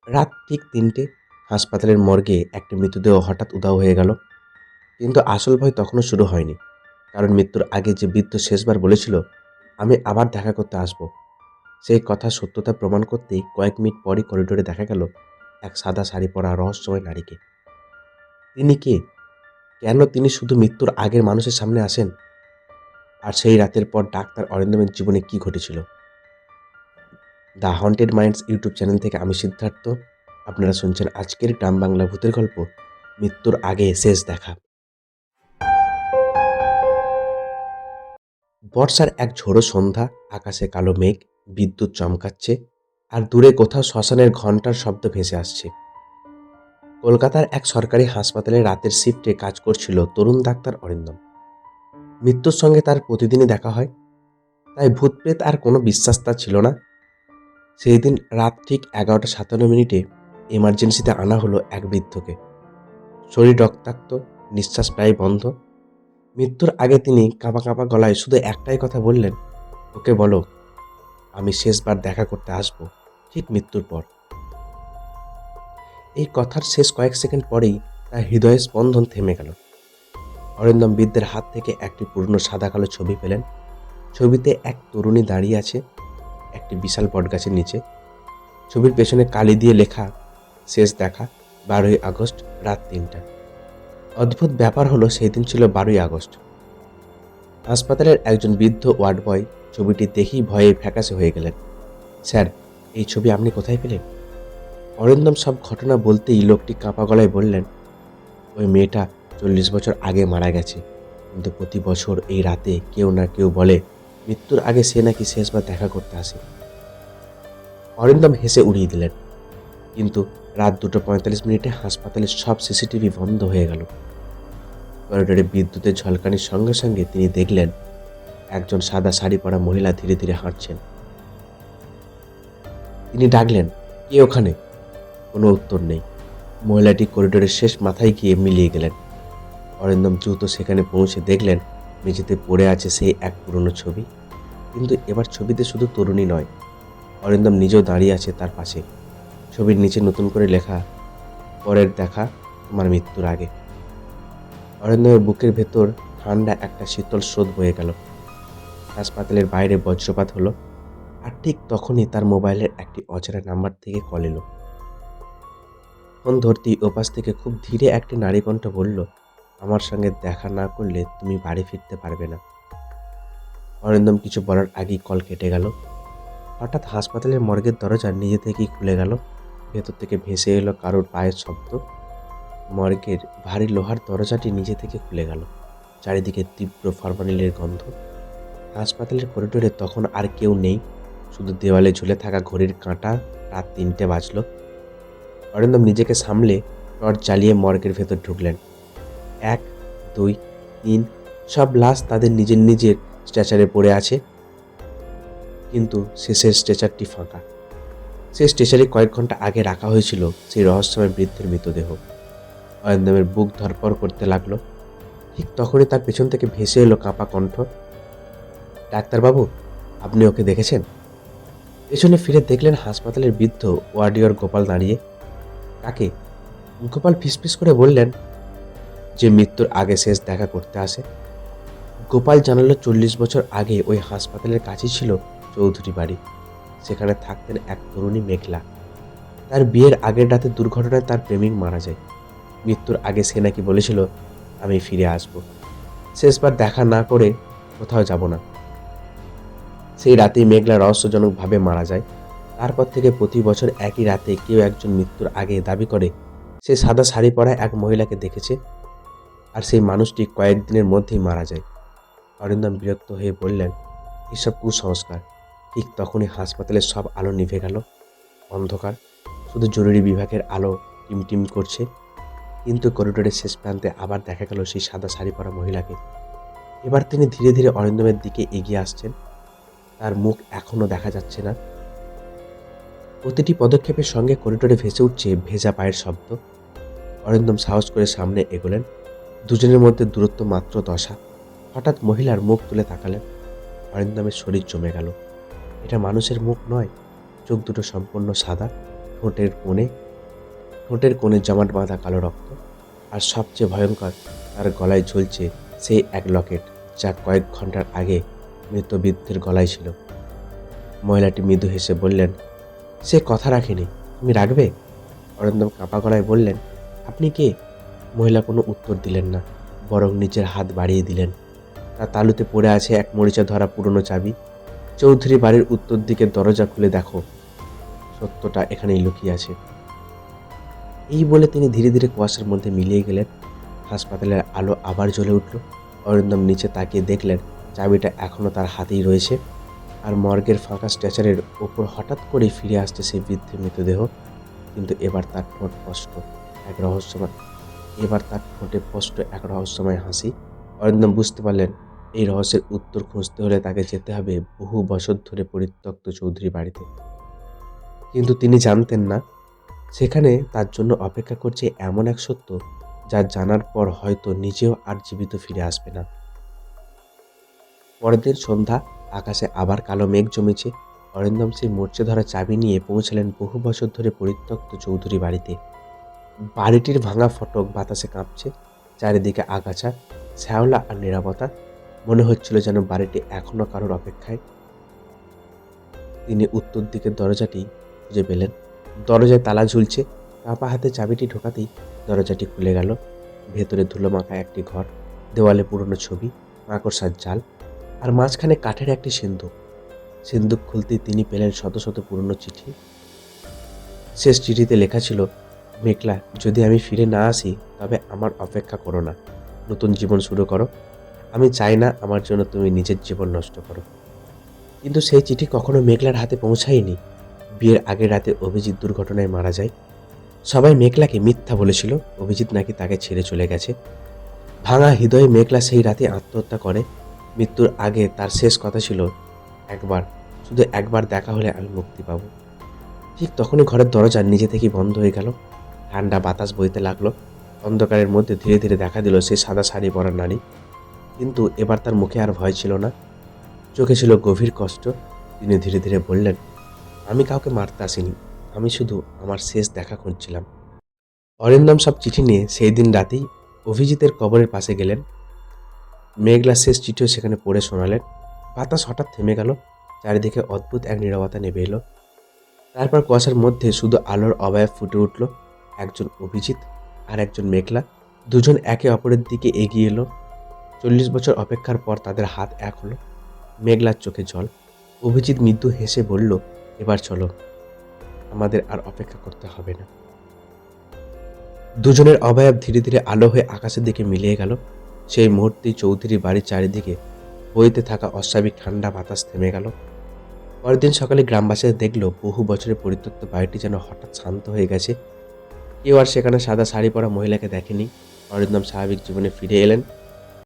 রাত ঠিক ৩টে। হাসপাতালের মর্গে একটা মৃতদেহ হঠাৎ উধাও হয়ে গেল। কিন্তু আসল ভয় তখনও শুরু হয়নি। কারণ মৃত্যুর আগে যে বৃদ্ধ শেষবার বলেছিল, "আমি আবার দেখা করতে আসব", সেই কথার সত্যতা প্রমাণ করতেই কয়েক মিনিট পরই করিডোরে দেখা গেল এক সাদা শাড়ি পরা রহস্যময় নারীকে। তিনি কে? কেন তিনি শুধু মৃত্যুর আগের মানুষের সামনে আসেন? আর সেই রাতের পর ডাক্তার অরিন্দমের জীবনে কি ঘটেছিল? The haunted minds YouTube channel থেকে আমি সিদ্ধার্থ। আপনারা শুনছেন আজকের গ্রাম বাংলা ভূতের গল্প, মৃত্যুর আগে শেষ দেখা। বর্ষার এক ঝোড়ো সন্ধ্যা, আকাশে কালো মেঘ, বিদ্যুৎ চমকাচ্ছে, আর দূরে কোথাও শ্মশানের ঘণ্টার শব্দ ভেসে আসছে। কলকাতার এক সরকারি হাসপাতালে রাতের শিফটে কাজ করছিল তরুণ ডাক্তার অরিন্দম। মৃত্যুর সঙ্গে তার প্রতিদিনই দেখা হয়, তাই ভূতপ্রেত আর কোনো বিশ্বাস তার ছিল না। সেই দিন রাত ঠিক 11:57 এমার্জেন্সিতে আনা হলো এক বৃদ্ধকে। শরীর রক্তাক্ত, নিঃশ্বাস প্রায় বন্ধ। মৃত্যুর আগে তিনি কাঁপা কাঁপা গলায় শুধু একটাই কথা বললেন, "ওকে বলো আমি শেষবার দেখা করতে আসবো, ঠিক মৃত্যুর পর।" এই কথার শেষ কয়েক সেকেন্ড পরেই তার হৃদয়ের স্পন্দন থেমে গেল। অরিন্দম বৃদ্ধের হাত থেকে একটি পুরনো সাদা কালো ছবি পেলেন। ছবিতে এক তরুণী দাঁড়িয়ে আছে একটি বিশাল বটগাছের নিচে। ছবির পেছনে কালি দিয়ে লেখা, "শেষ দেখা 12ই আগস্ট, রাত 3টা।" অদ্ভুত ব্যাপার হলো সেই দিন ছিল 12ই আগস্ট। হাসপাতালের একজন বৃদ্ধ ওয়ার্ড বয় ছবিটি দেখেই ভয়ে ফ্যাকাশে হয়ে গেলেন। "স্যার, এই ছবি আপনি কোথায় পেলেন?" অরিন্দম সব ঘটনা বলতেই লোকটি কাঁপা গলায় বললেন, "ওই মেয়েটা 40 বছর আগে মারা গেছে, কিন্তু প্রতি বছর এই রাতে কেউ না কেউ বলে মৃত্যুর আগে সে নাকি শেষবার দেখা করতে আসে।" অরিন্দম হেসে উড়িয়ে দিলেন। কিন্তু রাত 2:45 হাসপাতালের সব সিসিটিভি বন্ধ হয়ে গেল। করিডোরে বিদ্যুতের ঝলকানির সঙ্গে সঙ্গে তিনি দেখলেন একজন সাদা শাড়ি পরা মহিলা ধীরে ধীরে হাঁটছেন। তিনি ডাকলেন, "কে ওখানে?" কোনো উত্তর নেই। মহিলাটি করিডোরের শেষ মাথায় গিয়ে মিলিয়ে গেলেন। অরিন্দম দ্রুত সেখানে পৌঁছে দেখলেন মেঝেতে পড়ে আছে সেই এক পুরনো ছবি। কিন্তু এবার ছবিতে শুধু তরুণী নয়, অরিন্দম নিজেও দাঁড়িয়ে আছে তার পাশে। ছবির নিচে নতুন করে লেখা, "পরের দেখা তোমার মৃত্যুর আগে।" অরিন্দমের বুকের ভেতর ঠান্ডা একটা শীতল স্রোত বয়ে গেল। হাসপাতালের বাইরে বজ্রপাত হলো, আর ঠিক তখনই তার মোবাইলের একটি অচেনা নাম্বার থেকে কল এলো। ফোন ধরতেই ওপাশ থেকে খুব ধীরে একটি নারী কণ্ঠ বলল, "আমার সঙ্গে দেখা না করলে তুমি বাড়ি ফিরতে পারবে না।" অরিন্দম কিছু বলার আগেই কল কেটে গেল। হঠাৎ হাসপাতালের মর্গের দরজা নিজে থেকেই খুলে গেল। ভেতর থেকে ভেসে এলো কারোর পায়ের শব্দ। মর্গের ভারী লোহার দরজাটি নিজে থেকে খুলে গেল। চারিদিকে তীব্র ফরমালিনের গন্ধ। হাসপাতালের করিডোরে তখন আর কেউ নেই, শুধু দেওয়ালে ঝুলে থাকা ঘড়ির কাঁটা। রাত 3টে বাজল। অরিন্দম নিজেকে সামলে টর্চ জ্বালিয়ে মর্গের ভেতর ঢুকলেন। 1, 2, 3 সব লাশ তাদের নিজের নিজের স্ট্রেচারে পড়ে আছে, কিন্তু শেষের স্ট্রেচারটি ফাঁকা। সেই স্ট্রেচারে কয়েক ঘন্টা আগে রাখা হয়েছিল সেই রহস্যময় বৃদ্ধের মৃতদেহ। অরিন্দমের বুক ধড়ফড় করতে লাগলো। ঠিক তখনই তার পেছন থেকে ভেসে এলো কাঁপা কণ্ঠ, "ডাক্তারবাবু, আপনি ওকে দেখেছেন?" পেছনে ফিরে দেখলেন হাসপাতালের বৃদ্ধ ওয়ার্ডিয়র গোপাল দাঁড়িয়ে। "কাকে?" গোপাল ফিসফিস করে বললেন, "যে মৃত্যুর আগে শেষ দেখা করতে আসে।" গোপাল জানালো 40 বছর আগে ওই হাসপাতালের কাছেই ছিল চৌধুরী বাড়ি। সেখানে থাকতেন এক তরুণী মেঘলা। তার বিয়ের আগের রাতে দুর্ঘটনায় তার প্রেমিক মারা যায়। মৃত্যুর আগে সে নাকি বলেছিল, "আমি ফিরে আসব, শেষবার দেখা না করে কোথাও যাব না।" সেই রাতেই মেঘলা রহস্যজনকভাবে মারা যায়। তারপর থেকে প্রতি বছর একই রাতে কেউ একজন মৃত্যুর আগে দাবি করে সে সাদা শাড়ি পরা এক মহিলাকে দেখেছে, আর সেই মানুষটি কয়েকদিনের মধ্যেই মারা যায়। অরিন্দম বিরক্ত হয়ে বললেন, "এসব কুসংস্কার।" ঠিক তখনই হাসপাতালের সব আলো নিভে গেল। অন্ধকার, শুধু জরুরি বিভাগের আলো টিমটিম করছে। কিন্তু করিডোরের শেষ প্রান্তে আবার দেখা গেল সেই সাদা শাড়ি পরা মহিলাকে। এবার তিনি ধীরে ধীরে অরিন্দমের দিকে এগিয়ে আসছেন। তার মুখ এখনো দেখা যাচ্ছে না। প্রতিটি পদক্ষেপের সঙ্গে করিডোরে ভেসে উঠছে ভেজা পায়ের শব্দ। অরিন্দম সাহস করে সামনে এগোলেন। দুজনের মধ্যে দূরত্ব মাত্র 10 হাত। হঠাৎ মহিলার মুখ তুলে তাকালেন। অরিন্দমের শরীর জমে গেল। এটা মানুষের মুখ নয়। চোখ দুটো সম্পূর্ণ সাদা, ঠোঁটের কোণে জমাট বাঁধা কালো রক্ত, আর সবচেয়ে ভয়ঙ্কর, তার গলায় ঝুলছে সেই এক লকেট যা কয়েক ঘন্টার আগে মৃত বৃদ্ধের গলায় ছিল। মহিলাটি মৃদু হেসে বললেন, সে কথা রাখেনি, তুমি রাখবে? অরিন্দম কাঁপা গলায় বললেন, আপনি কে? মহিলা কোনো উত্তর দিলেন না, বরং নিচের হাত বাড়িয়ে দিলেন। তার তালুতে পড়ে আছে এক মরিচা ধরা পুরনো চাবি। চৌধুরী বাড়ির উত্তর দিকের দরজা খুলে দেখো, সত্যটা এখানেই লুকিয়ে আছে। এই বলে তিনি ধীরে ধীরে কুয়াশার মধ্যে মিলিয়ে গেলেন। হাসপাতালের আলো আবার জ্বলে উঠল। অরিন্দম নিচে তাকিয়ে দেখলেন চাবিটা এখনো তার হাতেই রয়েছে। আর মর্গের ফাঁকা স্ট্রেচারের ওপর হঠাৎ করেই ফিরে আসছে সেই বৃদ্ধের মৃতদেহ। কিন্তু এবার তার ঠোঁটে স্পষ্ট এক রহস্যময় হাসি। অরিন্দম বুঝতে পারলেন এই রহস্যের উত্তর খুঁজতে হলে তাকে যেতে হবে বহু বছর ধরে পরিত্যক্ত চৌধুরী বাড়িতে। কিন্তু তিনি জানতেন না সেখানে তার জন্য অপেক্ষা করছে এমন এক সত্য যা জানার পর হয়তো নিজেও আর জীবিত ফিরে আসবে না। পরের দিন সন্ধ্যা, আকাশে আবার কালো মেঘ জমেছে। অরিন্দম সেই মরচে ধরা চাবি নিয়ে পৌঁছালেন বহু বছর ধরে পরিত্যক্ত চৌধুরী বাড়িতে। বাড়িটির ভাঙা ফটক বাতাসে কাঁপছে, চারিদিকে আগাছা, শ্যাওলা আর নীরবতা। মনে হচ্ছিল যেন বাড়িটি এখনো কারোর অপেক্ষায়। তিনি উত্তর দিকের দরজাটি খুঁজে পেলেন। দরজায় তালা ঝুলছে। কাঁপা হাতে চাবিটি ঢোকাতেই দরজাটি খুলে গেল। ভেতরে ধুলোমাখা একটি ঘর, দেওয়ালে পুরনো ছবি, মাকড়সার জাল, আর মাঝখানে কাঠের একটি সিন্দুক। সিন্দুক খুলতেই তিনি পেলেন শত শত পুরনো চিঠি। শেষ চিঠিতে লেখা ছিল, মেঘলা, যদি আমি ফিরে না আসি তবে আমার অপেক্ষা করো না, নতুন জীবন শুরু করো। আমি চাই না আমার জন্য তুমি নিজের জীবন নষ্ট করো। কিন্তু সেই চিঠি কখনো মেঘলার হাতে পৌঁছায়নি। বিয়ের আগের রাতে অভিজিৎ দুর্ঘটনায় মারা যায়। সবাই মেঘলাকে মিথ্যা বলেছিল, অভিজিৎ নাকি তাকে ছেড়ে চলে গেছে। ভাঙা হৃদয়ে মেঘলা সেই রাতে আত্মহত্যা করে। মৃত্যুর আগে তার শেষ কথা ছিল, শুধু একবার দেখা হলে আমি মুক্তি পাব। ঠিক তখনই ঘরের দরজা নিজে থেকেই বন্ধ হয়ে গেল। ঠান্ডা বাতাস বইতে লাগলো। অন্ধকারের মধ্যে ধীরে ধীরে দেখা দিল সেই সাদা শাড়ি পরা নারী। কিন্তু এবার তার মুখে আর ভয় ছিল না, চোখে ছিল গভীর কষ্ট। তিনি ধীরে ধীরে বললেন, আমি কাউকে মারতে আসিনি, আমি শুধু আমার শেষ দেখা খুঁজছিলাম। অরিন্দম সব চিঠি নিয়ে সেই দিন রাতেই অভিজিতের কবরের পাশে গেলেন। মেঘলা শেষ চিঠিও সেখানে পড়ে শোনালেন। বাতাস হঠাৎ থেমে গেল, চারিদিকে অদ্ভুত এক নীরবতা নেমে এলো। তারপর কুয়াশার মধ্যে শুধু আলোর অবয়ব ফুটে উঠল। একজন অভিজিৎ আর একজন মেঘলা, দুজন একে অপরের দিকে এগিয়ে এলো। 40 বছর অপেক্ষার পর তাদের হাত এক হলো। মেঘলার চোখে জল। অভিজিৎ মৃদু হেসে বলল, এবার চলো, আমাদের আর অপেক্ষা করতে হবে না। দুজনের অবয়ব ধীরে ধীরে আলো হয়ে আকাশের দিকে মিলিয়ে গেল। সেই মুহূর্তেই চৌধুরী বাড়ির চারিদিকে বইতে থাকা অস্বাভাবিক ঠান্ডা বাতাস থেমে গেল। পরের দিন সকালে গ্রামবাসীরা দেখল বহু বছরের পরিত্যক্ত বাড়িটি যেন হঠাৎ শান্ত হয়ে গেছে। কেউ আর সেখানে সাদা শাড়ি পরা মহিলাকে দেখেনি। অরিন্দম স্বাভাবিক জীবনে ফিরে এলেন।